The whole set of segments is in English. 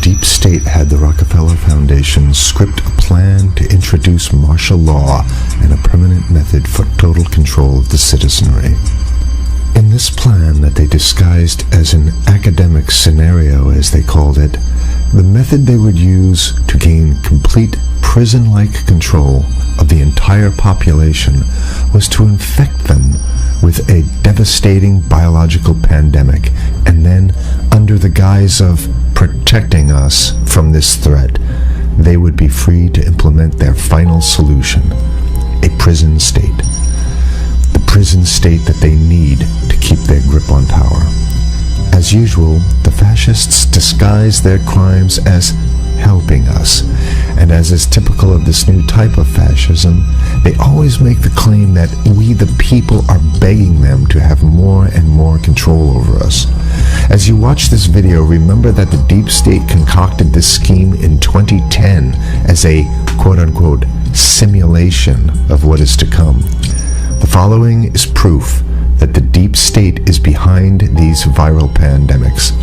deep state had the Rockefeller Foundation script a plan to introduce martial law and a permanent method for total control of the citizenry. In this plan that they disguised as an academic scenario, as they called it, the method they would use to gain complete prison-like control of the entire population was to infect them with a devastating biological pandemic, and then, under the guise of protecting us from this threat, they would be free to implement their final solution, a prison state. The prison state that they need to keep their grip on power. As usual, the fascists disguise their crimes as helping us, and as is typical of this new type of fascism, they always make the claim that we the people are begging them to have more and more control over us. As you watch this video, remember that the deep state concocted this scheme in 2010 as a quote-unquote simulation of what is to come. The following is proof that the deep state is behind these viral pandemics.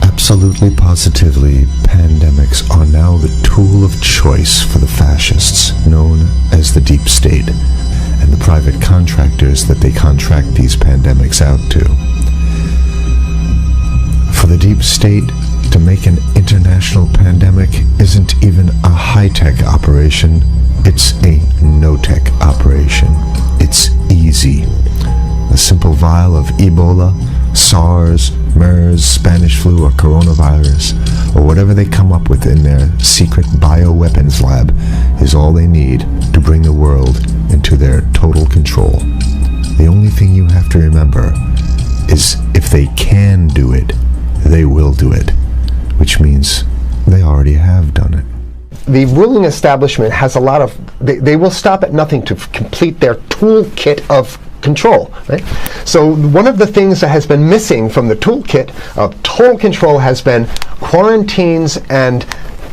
Absolutely positively, pandemics are now the tool of choice for the fascists, known as the deep state, and the private contractors that they contract these pandemics out to. For the deep state, to make an international pandemic isn't even a high-tech operation, it's a no-tech operation. It's easy. A simple vial of Ebola, SARS, MERS, Spanish flu, or coronavirus, or whatever they come up with in their secret bioweapons lab, is all they need to bring the world into their total control. The only thing you have to remember is if they can do it, they will do it, which means they already have done it. The ruling establishment has a lot of, they will stop at nothing to complete their toolkit of control, right? So one of the things that has been missing from the toolkit of total control has been quarantines and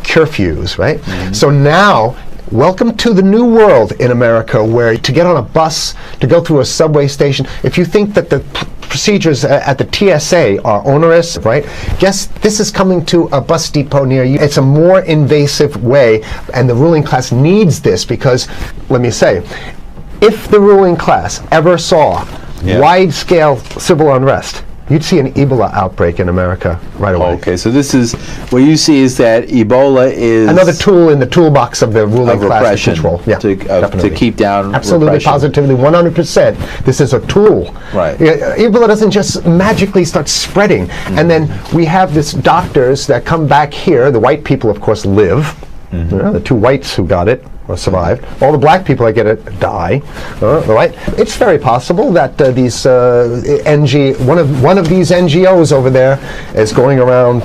curfews, right? Mm-hmm. So now, welcome to the new world in America, where to get on a bus, to go through a subway station, if you think that the procedures at the TSA are onerous, right? Guess this is coming to a bus depot near you. It's a more invasive way, and the ruling class needs this because, let me say, if the ruling class ever saw wide-scale civil unrest, you'd see an Ebola outbreak in America right away. Okay, so this is, what you see is that Ebola is another tool in the toolbox of the ruling class to control. Yeah, to keep down absolutely, repression. positively, 100%. This is a tool. Right. Ebola doesn't just magically start spreading. Mm-hmm. And then we have this doctors that come back here. The white people, of course, live. Mm-hmm. The two whites who got it or survived. All the black people that get it die. Right? It's very possible that these one of these NGOs over there is going around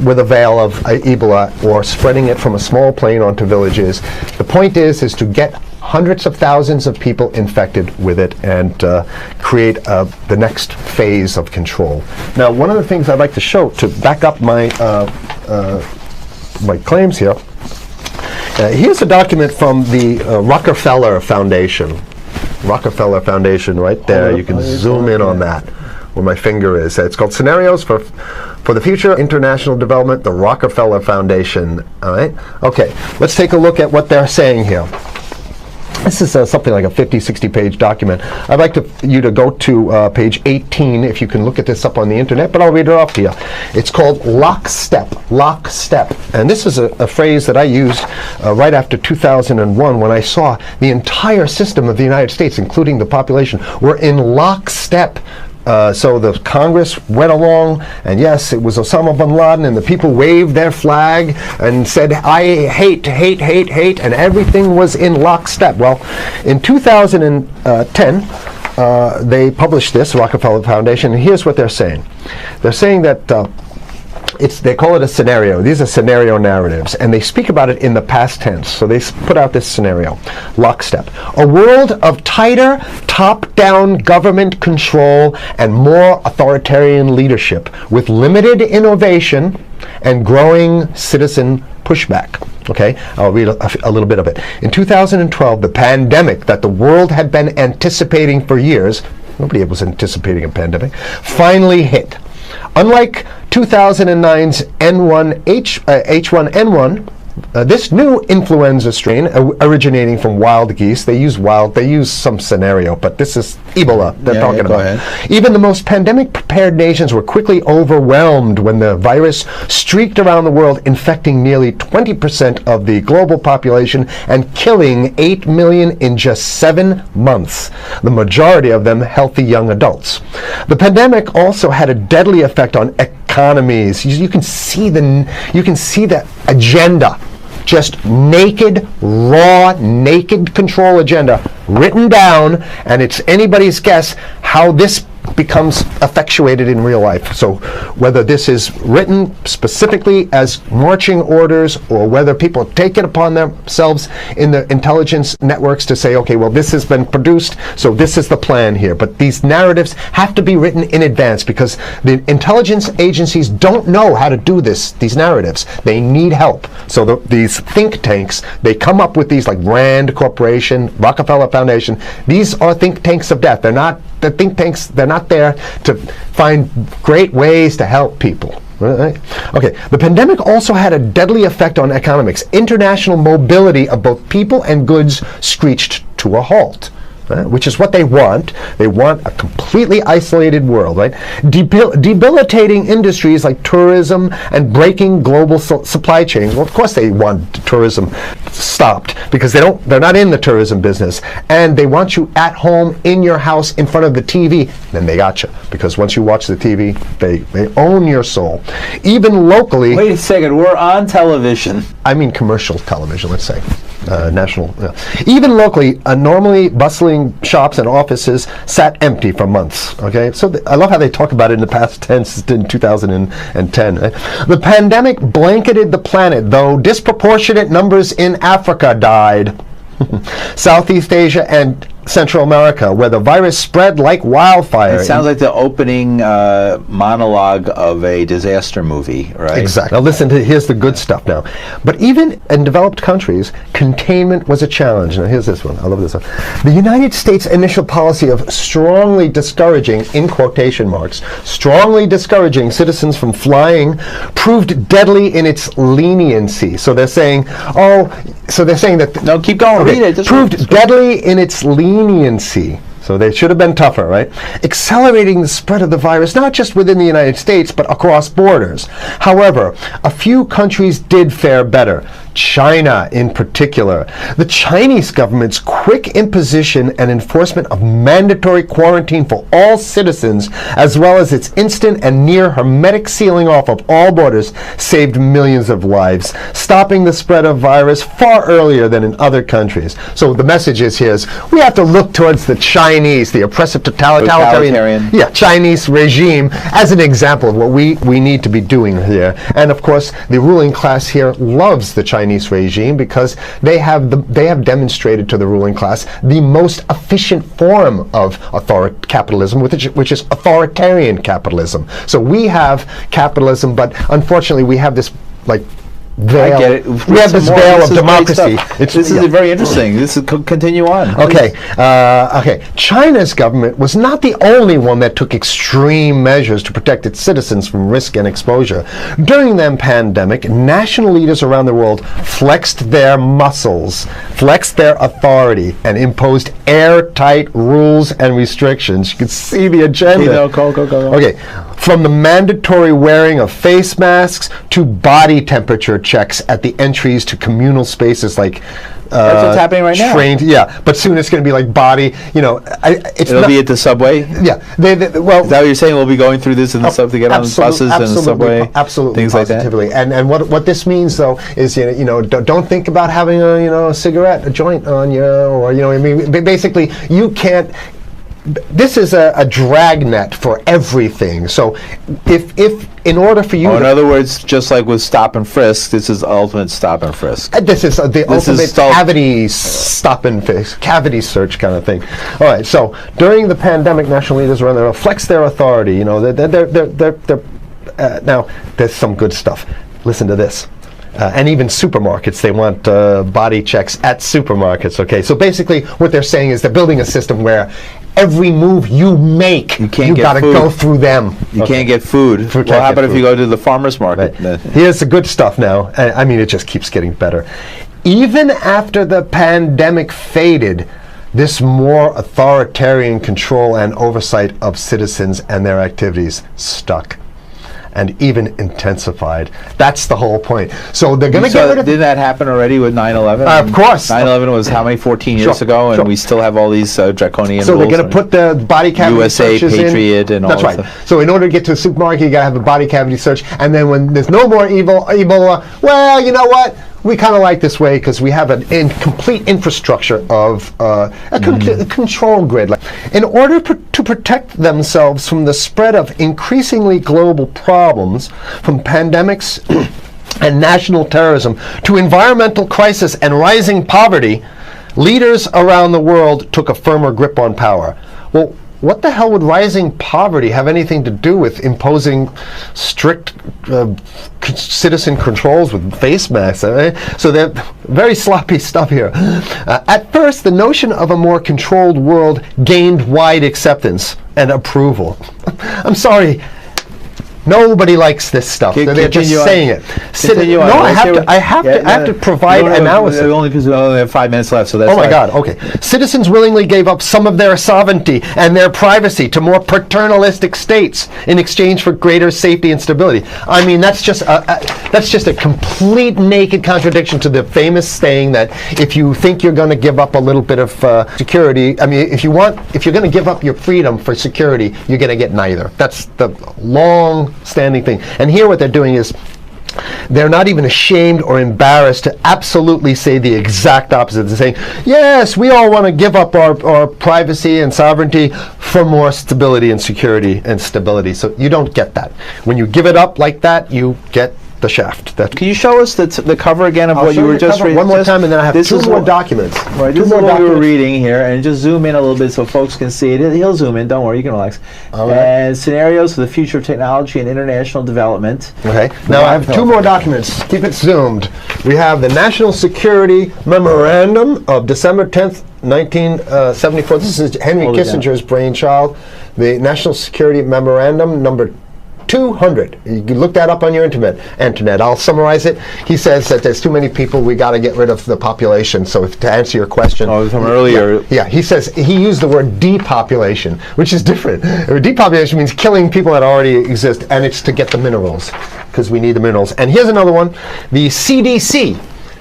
with a veil of Ebola or spreading it from a small plane onto villages. The point is to get hundreds of thousands of people infected with it and create the next phase of control. Now, one of the things I'd like to show to back up my my claims here. Here's a document from the Rockefeller Foundation. Rockefeller Foundation, right there. You can zoom in on that, where my finger is. It's called Scenarios for the Future International Development, the Rockefeller Foundation. All right. Okay. Let's take a look at what they're saying here. This is something like a 50, 60-page document. I'd like you to go to page 18, if you can look at this up on the internet, but I'll read it off to you. It's called lockstep, lockstep. And this is a phrase that I used right after 2001 when I saw the entire system of the United States, including the population, were in lockstep. So the Congress went along, and yes, it was Osama bin Laden, and the people waved their flag and said, I hate, hate, hate, hate, and everything was in lockstep. Well, in 2010, they published this, Rockefeller Foundation, and here's what they're saying. They're saying that they call it a scenario. These are scenario narratives, and they speak about it in the past tense. So they put out this scenario, lockstep. A world of tighter, top-down government control and more authoritarian leadership with limited innovation and growing citizen pushback. Okay, I'll read a little bit of it. In 2012, the pandemic that the world had been anticipating for years, nobody was anticipating a pandemic, finally hit. Unlike 2009's H1N1, this new influenza strain originating from wild geese, they use some scenario, but this is Ebola they're talking about. Ahead. Even the most pandemic-prepared nations were quickly overwhelmed when the virus streaked around the world, infecting nearly 20% of the global population and killing 8 million in just 7 months, the majority of them healthy young adults. The pandemic also had a deadly effect on economies. You can see the agenda. Just naked, raw, naked control agenda written down, and it's anybody's guess how this becomes effectuated in real life. So whether this is written specifically as marching orders or whether people take it upon themselves in the intelligence networks to say, okay, well, this has been produced, so this is the plan here. But these narratives have to be written in advance because the intelligence agencies don't know how to do these narratives. They need help. So these think tanks, they come up with these like Rand Corporation, Rockefeller Foundation. These are think tanks of death. They're not the think tanks, they're not there to find great ways to help people. Right? Okay, the pandemic also had a deadly effect on economics. International mobility of both people and goods screeched to a halt. Which is what they want. They want a completely isolated world, right? Debilitating industries like tourism and breaking global supply chains. Well, of course they want tourism stopped because they're not in the tourism business, and they want you at home in your house in front of the TV. Then they got you because once you watch the TV, they own your soul. Even locally. Wait a second, we're on television. I mean commercial television, let's say. National. Even locally, normally bustling shops and offices sat empty for months. Okay, so I love how they talk about it in the past tense in 2010. Right? The pandemic blanketed the planet, though disproportionate numbers in Africa died. Southeast Asia and Central America, where the virus spread like wildfire. It sounds like the opening monologue of a disaster movie, right? Exactly. Now listen, here's the good stuff now. But even in developed countries, containment was a challenge. Now here's this one. I love this one. The United States' initial policy of strongly discouraging, in quotation marks, strongly discouraging citizens from flying proved deadly in its leniency. So they're saying, that... No, keep going. Okay, read it. Just proved deadly in its leniency. So they should have been tougher, right? Accelerating the spread of the virus, not just within the United States, but across borders. However, a few countries did fare better. China in particular. The Chinese government's quick imposition and enforcement of mandatory quarantine for all citizens, as well as its instant and near hermetic sealing off of all borders, saved millions of lives, stopping the spread of virus far earlier than in other countries. So the message here is we have to look towards the Chinese, the oppressive totalitarian Chinese regime as an example of what we need to be doing here. And of course, the ruling class here loves the Chinese regime because they have demonstrated to the ruling class the most efficient form of capitalism, which is authoritarian capitalism. So we have capitalism, but unfortunately we have this veil. I get it. We have this veil of democracy. This is very interesting. This is continue on. Okay. China's government was not the only one that took extreme measures to protect its citizens from risk and exposure. During the pandemic, national leaders around the world flexed their muscles, flexed their authority, and imposed airtight rules and restrictions. You can see the agenda. Go. Okay. From the mandatory wearing of face masks to body temperature checks at the entries to communal spaces like that's what's happening right now. Yeah, but soon it's going to be like body. It'll be at the subway. Yeah, well, is that what you're saying? We'll be going through this in the subway to get on buses and the subway, absolutely, things positively. like that. And what this means though is don't think about having a cigarette, a joint on you, or basically you can't. This is a dragnet for everything. So if in order for you in other words, just like with stop and frisk, this is ultimate stop and frisk. This is the ultimate cavity stop and frisk, cavity search kind of thing. All right, so during the pandemic, national leaders around the world flex their authority. Now there's some good stuff. Listen to this. And even supermarkets, they want body checks at supermarkets, okay? So basically what they're saying is they're building a system where every move you make, you can't get got to food. go through them. You can't get food. Food Well, can't how get about if you food. go to the farmer's market? Here's the good stuff now. I mean, it just keeps getting better. Even after the pandemic faded, this more authoritarian control and oversight of citizens and their activities stuck and even intensified. That's the whole point. So they're going to get rid of... Did that happen already with 9/11? Of course. 9/11 was how many, 14 years Sure, ago, and sure. we still have all these draconian So rules. they're going to put the body cavity USA searches in. Patriot and all That's that right. stuff. So in order to get to a supermarket, you got to have a body cavity search. And then when there's no more Ebola, well, you know what? We kind of like this way because we have an complete infrastructure of a control grid. In order to protect themselves from the spread of increasingly global problems, from pandemics and national terrorism to environmental crisis and rising poverty, leaders around the world took a firmer grip on power. Well, what the hell would rising poverty have anything to do with imposing strict citizen controls with face masks? So they're very sloppy stuff here. At first, the notion of a more controlled world gained wide acceptance and approval. I'm sorry. Nobody likes this stuff. They're just saying it. Continue on. No, I have to provide analysis. Only because we only have 5 minutes left, so that's Oh my God, okay. Citizens willingly gave up some of their sovereignty and their privacy to more paternalistic states in exchange for greater safety and stability. I mean, that's just a complete naked contradiction to the famous saying that if you think you're going to give up a little bit of security, I mean, if you're going to give up your freedom for security, you're going to get neither. That's the long-standing thing. And here what they're doing is they're not even ashamed or embarrassed to absolutely say the exact opposite. They're saying, yes, we all want to give up our privacy and sovereignty for more stability and security and stability. So you don't get that. When you give it up like that, you get the shaft. Can you show us the cover again of what you were just reading? One more time, and then I have two more documents. Right, this is what we were reading here, and just zoom in a little bit so folks can see it. He'll zoom in, don't worry, you can relax. All right. And scenarios for the future of technology and international development. Okay, now I have two more documents. Keep it zoomed. We have the National Security Memorandum of December 10th, 1974. This is Henry Kissinger's brainchild. The National Security Memorandum number 200. You can look that up on your internet. I'll summarize it. He says that there's too many people, we got to get rid of the population. So to answer your question. Oh, from earlier. Yeah, he says, he used the word depopulation, which is different. Depopulation means killing people that already exist, and it's to get the minerals, because we need the minerals. And here's another one. The CDC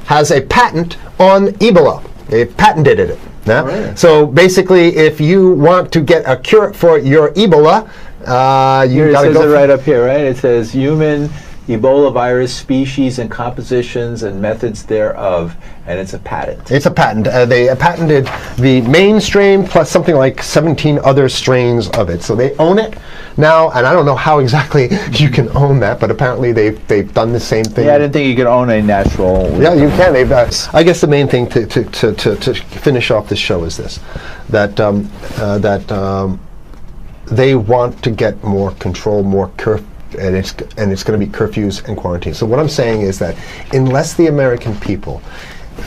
has a patent on Ebola. They patented it. Yeah? Right. So basically, if you want to get a cure for your Ebola, you got to go. It says it right up here, right? It says human Ebola virus species and compositions and methods thereof, and it's a patent. It's a patent. They patented the main strain plus something like 17 other strains of it. So they own it now, and I don't know how exactly you can own that, but apparently they've done the same thing. Yeah, I didn't think you could own a natural. Yeah, you can. I guess the main thing to finish off this show is this: that they want to get more control, more and it's going to be curfews and quarantines. So what I'm saying is that unless the American people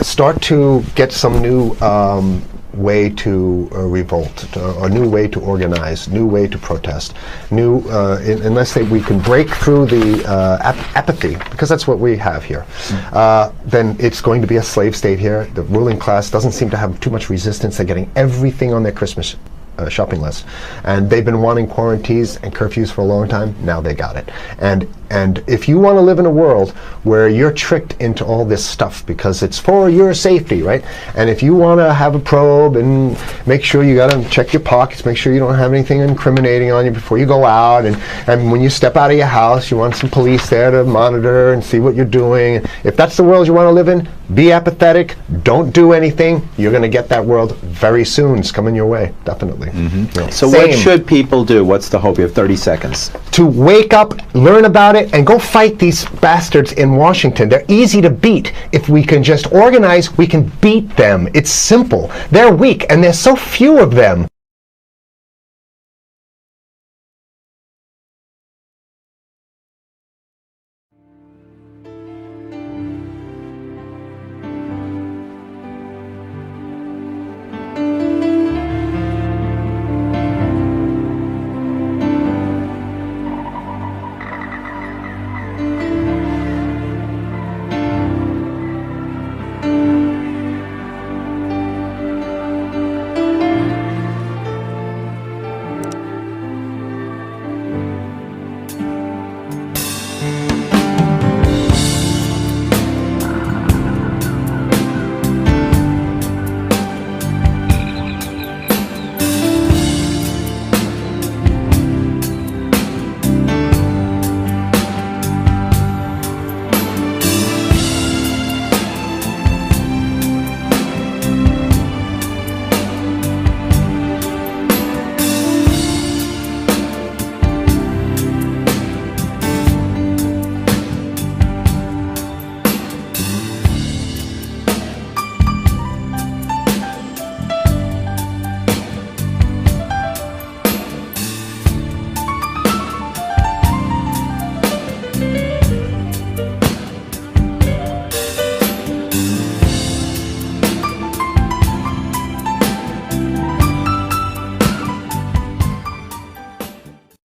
start to get some new way to revolt, a new way to organize, new way to protest, unless we can break through the apathy, because that's what we have here, then it's going to be a slave state here. The ruling class doesn't seem to have too much resistance. They're getting everything on their Christmas shopping list, and they've been wanting quarantines and curfews for a long time. Now they got it. And if you want to live in a world where you're tricked into all this stuff because it's for your safety, right? And if you want to have a probe and make sure you got to check your pockets, make sure you don't have anything incriminating on you before you go out, and when you step out of your house, you want some police there to monitor and see what you're doing. If that's the world you want to live in, be apathetic, don't do anything. You're going to get that world very soon. It's coming your way, definitely. Mm-hmm. Yeah. So what should people do? What's the hope? You have 30 seconds. To wake up, learn about it, and go fight these bastards in Washington. They're easy to beat. If we can just organize, we can beat them. It's simple. They're weak, and there's so few of them.